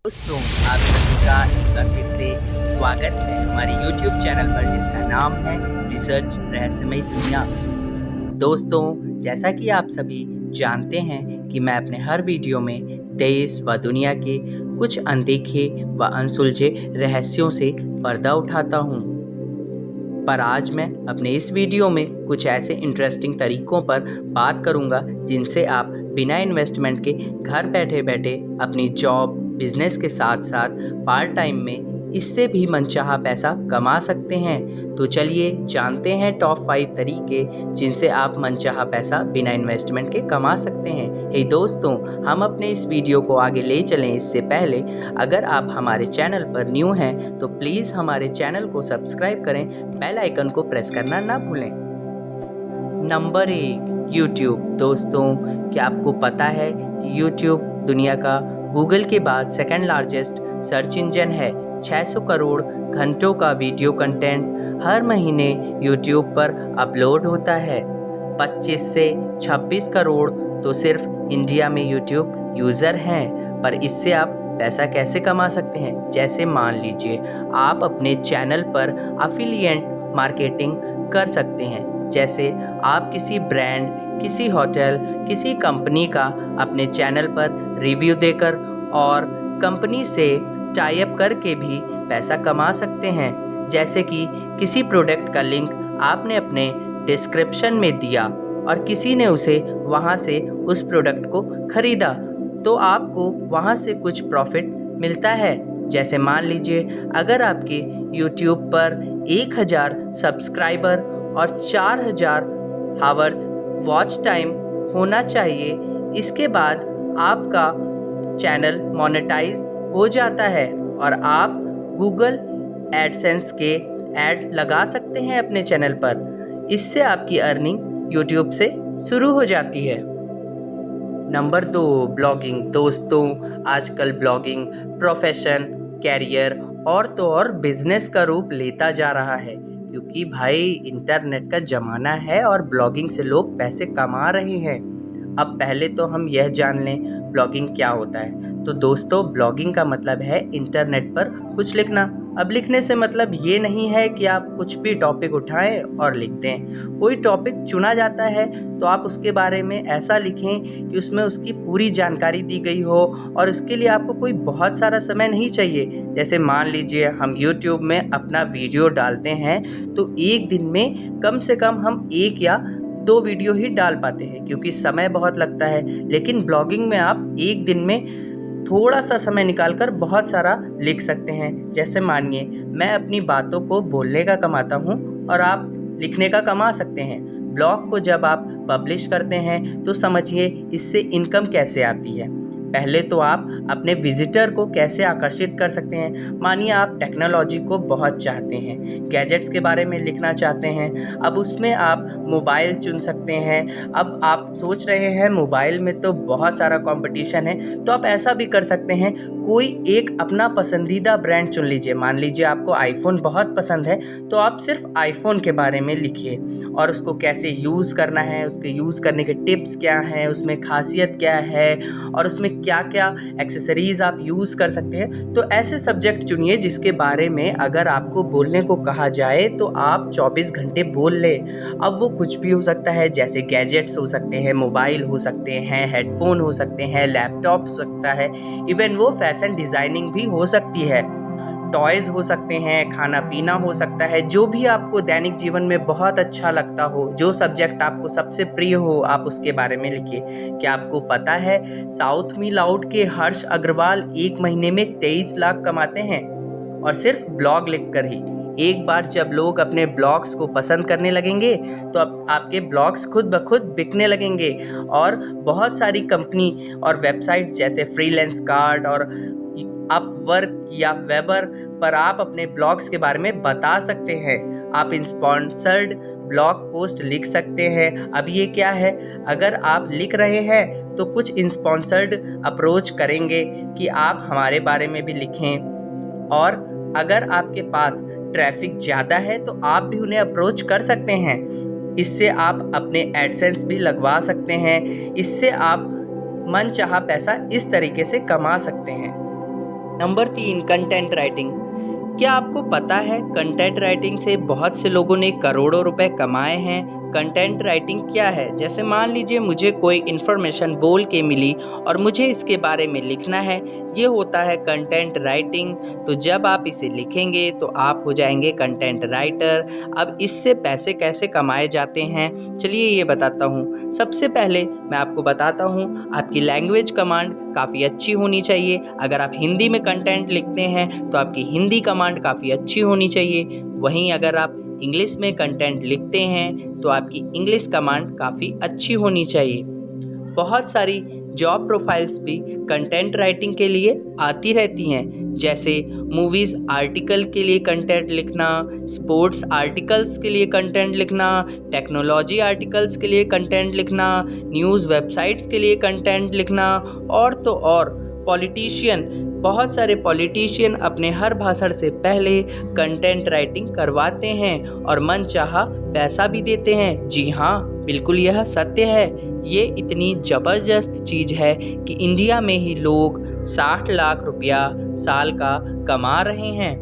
दोस्तों, आप सभी का एक बार फिर से स्वागत है हमारे YouTube चैनल पर जिसका नाम है रिसर्च रहस्यमय दुनिया। दोस्तों, जैसा कि आप सभी जानते हैं कि मैं अपने हर वीडियो में देश व दुनिया के कुछ अनदेखे व अनसुलझे रहस्यों से पर्दा उठाता हूँ। पर आज मैं अपने इस वीडियो में कुछ ऐसे इंटरेस्टिंग तरीकों पर बात करूँगा जिनसे आप बिना इन्वेस्टमेंट के घर बैठे बैठे अपनी जॉब बिजनेस के साथ साथ पार्ट टाइम में इससे भी मनचाहा पैसा कमा सकते हैं। तो चलिए जानते हैं टॉप 5 तरीके जिनसे आप मनचाहा पैसा बिना इन्वेस्टमेंट के कमा सकते हैं। हे दोस्तों, हम अपने इस वीडियो को आगे ले चलें इससे पहले अगर आप हमारे चैनल पर न्यू हैं तो प्लीज़ हमारे चैनल को सब्सक्राइब करें, बेल आइकन को प्रेस करना ना भूलें। Number 1, YouTube. दोस्तों, क्या आपको पता है कि यूट्यूब दुनिया का गूगल के बाद सेकंड लार्जेस्ट सर्च इंजन है। 600 करोड़ घंटों का वीडियो कंटेंट हर महीने यूट्यूब पर अपलोड होता है। 25 से 26 करोड़ तो सिर्फ इंडिया में यूट्यूब यूज़र हैं। पर इससे आप पैसा कैसे कमा सकते हैं? जैसे मान लीजिए आप अपने चैनल पर अफिलिएट मार्केटिंग कर सकते हैं। जैसे आप किसी ब्रांड, किसी होटल, किसी कंपनी का अपने चैनल पर रिव्यू देकर और कंपनी से टाई अप करके भी पैसा कमा सकते हैं। जैसे कि किसी प्रोडक्ट का लिंक आपने अपने डिस्क्रिप्शन में दिया और किसी ने उसे वहां से उस प्रोडक्ट को खरीदा तो आपको वहां से कुछ प्रॉफिट मिलता है। जैसे मान लीजिए अगर आपके YouTube पर 1000 सब्सक्राइबर और 4000 हावर्स वॉच टाइम होना चाहिए, इसके बाद आपका चैनल मोनेटाइज हो जाता है और आप गूगल एडसेंस के ऐड लगा सकते हैं अपने चैनल पर। इससे आपकी अर्निंग यूट्यूब से शुरू हो जाती है। Number 2, blogging. दोस्तों, आजकल ब्लॉगिंग प्रोफेशन, कैरियर और तो और बिजनेस का रूप लेता जा रहा है क्योंकि भाई इंटरनेट का ज़माना है और ब्लॉगिंग से लोग पैसे कमा रहे हैं। अब पहले तो हम यह जान लें ब्लॉगिंग क्या होता है। तो दोस्तों, ब्लॉगिंग का मतलब है इंटरनेट पर कुछ लिखना। अब लिखने से मतलब ये नहीं है कि आप कुछ भी टॉपिक उठाएं और लिख दें। कोई टॉपिक चुना जाता है तो आप उसके बारे में ऐसा लिखें कि उसमें उसकी पूरी जानकारी दी गई हो और उसके लिए आपको कोई बहुत सारा समय नहीं चाहिए। जैसे मान लीजिए हम YouTube में अपना वीडियो डालते हैं तो एक दिन में कम से कम हम 1 या 2 वीडियो ही डाल पाते हैं क्योंकि समय बहुत लगता है। लेकिन ब्लॉगिंग में आप एक दिन में थोड़ा सा समय निकालकर बहुत सारा लिख सकते हैं। जैसे मानिए मैं अपनी बातों को बोलने का कमाता हूँ और आप लिखने का कमा सकते हैं। ब्लॉग को जब आप पब्लिश करते हैं तो समझिए इससे इनकम कैसे आती है। पहले तो आप अपने विजिटर को कैसे आकर्षित कर सकते हैं। मानिए आप टेक्नोलॉजी को बहुत चाहते हैं, गैजेट्स के बारे में लिखना चाहते हैं, अब उसमें आप मोबाइल चुन सकते हैं। अब आप सोच रहे हैं मोबाइल में तो बहुत सारा कंपटीशन है, तो आप ऐसा भी कर सकते हैं, कोई एक अपना पसंदीदा ब्रांड चुन लीजिए। मान लीजिए आपको आईफोन बहुत पसंद है तो आप सिर्फ आईफोन के बारे में लिखिए और उसको कैसे यूज़ करना है, उसके यूज़ करने के टिप्स क्या हैं, उसमें खासियत क्या है और उसमें क्या क्या एक्सेसरीज़ आप यूज़ कर सकते हैं। तो ऐसे सब्जेक्ट चुनिए जिसके बारे में अगर आपको बोलने को कहा जाए तो आप 24 घंटे बोल लें। अब वो कुछ भी हो सकता है, जैसे गैजेट्स हो सकते हैं, मोबाइल हो सकते हैं, हेडफोन हो सकते हैं, लैपटॉप हो सकता है, इवन वो फैशन डिज़ाइनिंग भी हो सकती है, टॉयज़ हो सकते हैं, खाना पीना हो सकता है। जो भी आपको दैनिक जीवन में बहुत अच्छा लगता हो, जो सब्जेक्ट आपको सबसे प्रिय हो, आप उसके बारे में लिखिए। क्या आपको पता है साउथ मी लाउड के हर्ष अग्रवाल 1 महीने में 23 लाख कमाते हैं और सिर्फ ब्लॉग लिखकर ही। एक बार जब लोग अपने ब्लॉग्स को पसंद करने लगेंगे तो अब आपके ब्लॉग्स खुद ब खुद बिकने लगेंगे और बहुत सारी कंपनी और वेबसाइट जैसे फ्रीलांस कार्ड और अपवर्क या वेबर पर आप अपने ब्लॉग्स के बारे में बता सकते हैं। आप स्पॉन्सर्ड ब्लॉग पोस्ट लिख सकते हैं। अब ये क्या है, अगर आप लिख रहे हैं तो कुछ स्पॉन्सर्ड अप्रोच करेंगे कि आप हमारे बारे में भी लिखें और अगर आपके पास ट्रैफिक ज़्यादा है तो आप भी उन्हें अप्रोच कर सकते हैं। इससे आप अपने एडसेंस भी लगवा सकते हैं। इससे आप मनचाहा पैसा इस तरीके से कमा सकते हैं। Number 3, content writing. क्या आपको पता है कंटेंट राइटिंग से बहुत से लोगों ने करोड़ों रुपए कमाए हैं? कंटेंट राइटिंग क्या है? जैसे मान लीजिए मुझे कोई इन्फॉर्मेशन बोल के मिली और मुझे इसके बारे में लिखना है, ये होता है कंटेंट राइटिंग। तो जब आप इसे लिखेंगे तो आप हो जाएंगे कंटेंट राइटर। अब इससे पैसे कैसे कमाए जाते हैं, चलिए ये बताता हूँ। सबसे पहले मैं आपको बताता हूँ, आपकी लैंग्वेज कमांड काफ़ी अच्छी होनी चाहिए। अगर आप हिंदी में कंटेंट लिखते हैं तो आपकी हिंदी कमांड काफ़ी अच्छी होनी चाहिए। वहीं अगर आप इंग्लिश में कंटेंट लिखते हैं तो आपकी इंग्लिश कमांड काफ़ी अच्छी होनी चाहिए। बहुत सारी जॉब प्रोफाइल्स भी कंटेंट राइटिंग के लिए आती रहती हैं, जैसे मूवीज़ आर्टिकल के लिए कंटेंट लिखना, स्पोर्ट्स आर्टिकल्स के लिए कंटेंट लिखना, टेक्नोलॉजी आर्टिकल्स के लिए कंटेंट लिखना, न्यूज़ वेबसाइट्स के लिए कंटेंट लिखना, और तो और पॉलिटिशियन, बहुत सारे पॉलिटिशियन अपने हर भाषण से पहले कंटेंट राइटिंग करवाते हैं और मनचाहा पैसा भी देते हैं। जी हाँ, बिल्कुल यह सत्य है। ये इतनी ज़बरदस्त चीज़ है कि इंडिया में ही लोग 60 लाख रुपया साल का कमा रहे हैं,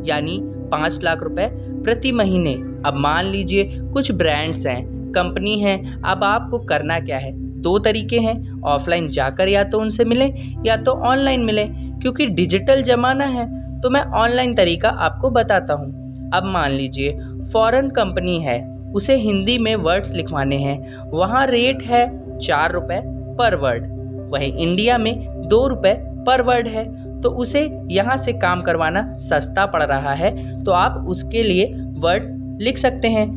यानी 5 लाख रुपए प्रति महीने। अब मान लीजिए कुछ ब्रांड्स हैं, कंपनी है, अब आपको करना क्या है? 2 तरीके हैं, ऑफलाइन जाकर या तो उनसे मिलें या तो ऑनलाइन मिलें। क्योंकि डिजिटल ज़माना है तो मैं ऑनलाइन तरीका आपको बताता हूँ। अब मान लीजिए फॉरेन कंपनी है, उसे हिंदी में वर्ड्स लिखवाने हैं, वहाँ रेट है 4 रुपये पर वर्ड। वहीं इंडिया में 2 रुपये पर वर्ड है, तो उसे यहाँ से काम करवाना सस्ता पड़ रहा है, तो आप उसके लिए वर्ड लिख सकते हैं।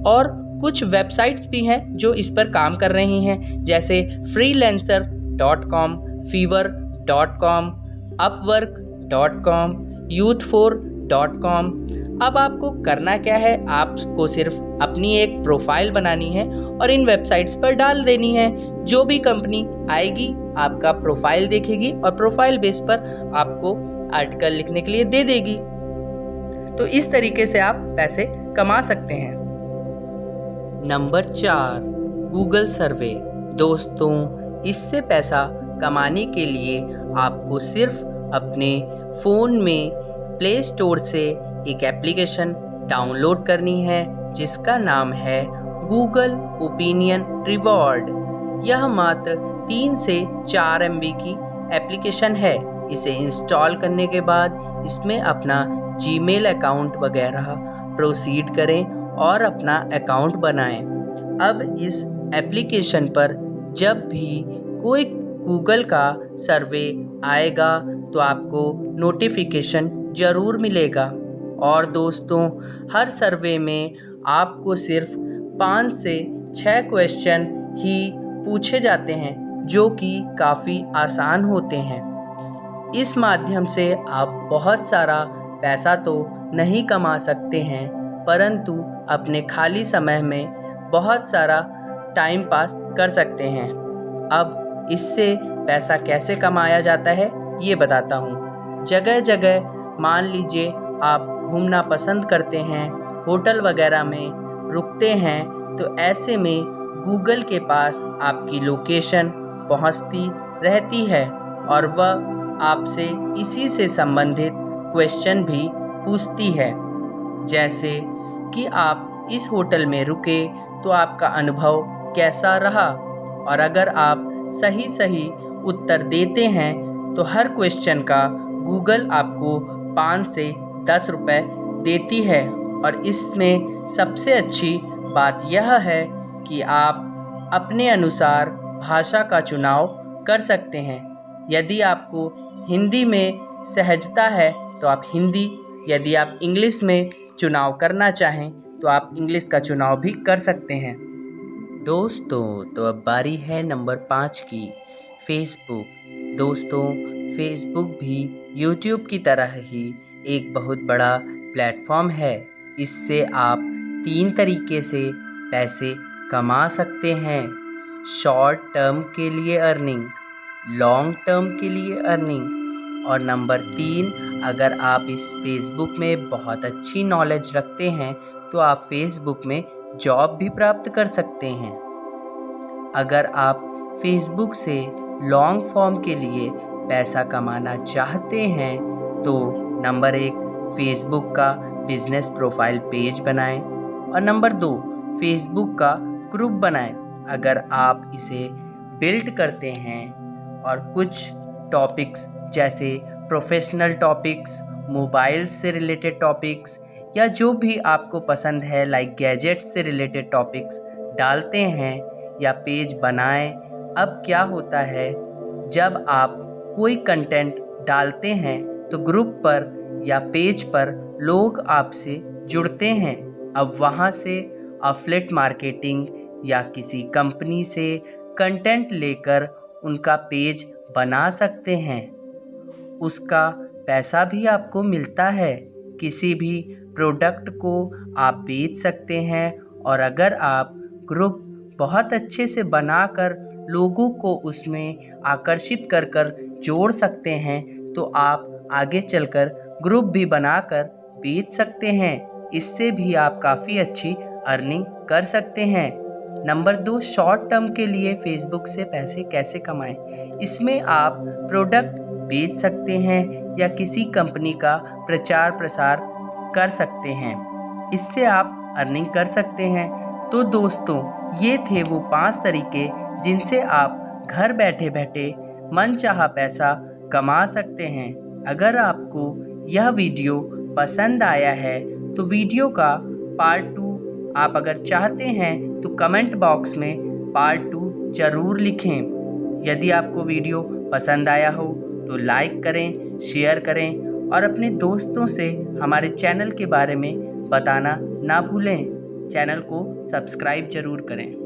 और कुछ वेबसाइट्स भी हैं जो इस पर काम कर रही हैं, जैसे freelancer.com, fiverr.com, upwork.com, youth4.com। अब आपको करना क्या है? आपको सिर्फ अपनी एक प्रोफाइल बनानी है और इन वेबसाइट्स पर डाल देनी है। जो भी कंपनी आएगी आपका प्रोफाइल देखेगी और प्रोफाइल बेस पर आपको आर्टिकल लिखने के लिए दे देगी। तो इस तरीके से आप पैसे कमा सकते हैं। नंबर 4, गूगल सर्वे। दोस्तों, इससे पैसा कमाने के लिए आपको सिर्फ अपने फ़ोन में प्ले स्टोर से एक एप्लीकेशन डाउनलोड करनी है जिसका नाम है गूगल ओपिनियन रिवॉर्ड। यह मात्र 3 से 4 MB की एप्लीकेशन है। इसे इंस्टॉल करने के बाद इसमें अपना जीमेल अकाउंट वगैरह प्रोसीड करें और अपना अकाउंट बनाएं। अब इस एप्लीकेशन पर जब भी कोई गूगल का सर्वे आएगा तो आपको नोटिफिकेशन ज़रूर मिलेगा। और दोस्तों, हर सर्वे में आपको सिर्फ 5 से 6 क्वेश्चन ही पूछे जाते हैं, जो कि काफ़ी आसान होते हैं। इस माध्यम से आप बहुत सारा पैसा तो नहीं कमा सकते हैं, परंतु अपने खाली समय में बहुत सारा टाइम पास कर सकते हैं। अब इससे पैसा कैसे कमाया जाता है ये बताता हूँ। जगह जगह मान लीजिए आप घूमना पसंद करते हैं, होटल वगैरह में रुकते हैं, तो ऐसे में गूगल के पास आपकी लोकेशन पहुँचती रहती है और वह आपसे इसी से संबंधित क्वेश्चन भी पूछती है, जैसे कि आप इस होटल में रुके तो आपका अनुभव कैसा रहा। और अगर आप सही उत्तर देते हैं तो हर क्वेश्चन का गूगल आपको 5 से 10 रुपये देती है। और इसमें सबसे अच्छी बात यह है कि आप अपने अनुसार भाषा का चुनाव कर सकते हैं। यदि आपको हिंदी में सहजता है तो आप हिंदी, यदि आप इंग्लिश में चुनाव करना चाहें तो आप इंग्लिश का चुनाव भी कर सकते हैं। दोस्तों, तो अब बारी है नंबर 5 की, फेसबुक। दोस्तों, फेसबुक भी यूट्यूब की तरह ही एक बहुत बड़ा प्लेटफॉर्म है। इससे आप 3 तरीके से पैसे कमा सकते हैं। शॉर्ट टर्म के लिए अर्निंग, लॉन्ग टर्म के लिए अर्निंग, और नंबर 3, अगर आप इस फेसबुक में बहुत अच्छी नॉलेज रखते हैं तो आप फेसबुक में जॉब भी प्राप्त कर सकते हैं। अगर आप फेसबुक से लॉन्ग फॉर्म के लिए पैसा कमाना चाहते हैं तो नंबर 1 फेसबुक का बिजनेस प्रोफाइल पेज बनाएं और नंबर 2 फेसबुक का ग्रुप बनाएं। अगर आप इसे बिल्ड करते हैं और कुछ टॉपिक्स जैसे प्रोफेशनल टॉपिक्स, मोबाइल से रिलेटेड टॉपिक्स या जो भी आपको पसंद है लाइक गैजेट्स से रिलेटेड टॉपिक्स डालते हैं या पेज बनाएं। अब क्या होता है, जब आप कोई कंटेंट डालते हैं तो ग्रुप पर या पेज पर लोग आपसे जुड़ते हैं। अब वहाँ से अफिलिएट मार्केटिंग या किसी कंपनी से कंटेंट लेकर उनका पेज बना सकते हैं, उसका पैसा भी आपको मिलता है। किसी भी प्रोडक्ट को आप बेच सकते हैं और अगर आप ग्रुप बहुत अच्छे से बनाकर लोगों को उसमें आकर्षित कर कर जोड़ सकते हैं तो आप आगे चलकर ग्रुप भी बनाकर बेच सकते हैं। इससे भी आप काफ़ी अच्छी अर्निंग कर सकते हैं। नंबर 2 शॉर्ट टर्म के लिए फेसबुक से पैसे कैसे कमाएं। इसमें आप प्रोडक्ट बेच सकते हैं या किसी कंपनी का प्रचार प्रसार कर सकते हैं, इससे आप अर्निंग कर सकते हैं। तो दोस्तों, ये थे वो 5 तरीके जिनसे आप घर बैठे बैठे मनचाहा पैसा कमा सकते हैं। अगर आपको यह वीडियो पसंद आया है तो वीडियो का पार्ट 2 आप अगर चाहते हैं तो कमेंट बॉक्स में पार्ट 2 ज़रूर लिखें। यदि आपको वीडियो पसंद आया हो तो लाइक करें, शेयर करें और अपने दोस्तों से हमारे चैनल के बारे में बताना ना भूलें। चैनल को सब्सक्राइब ज़रूर करें।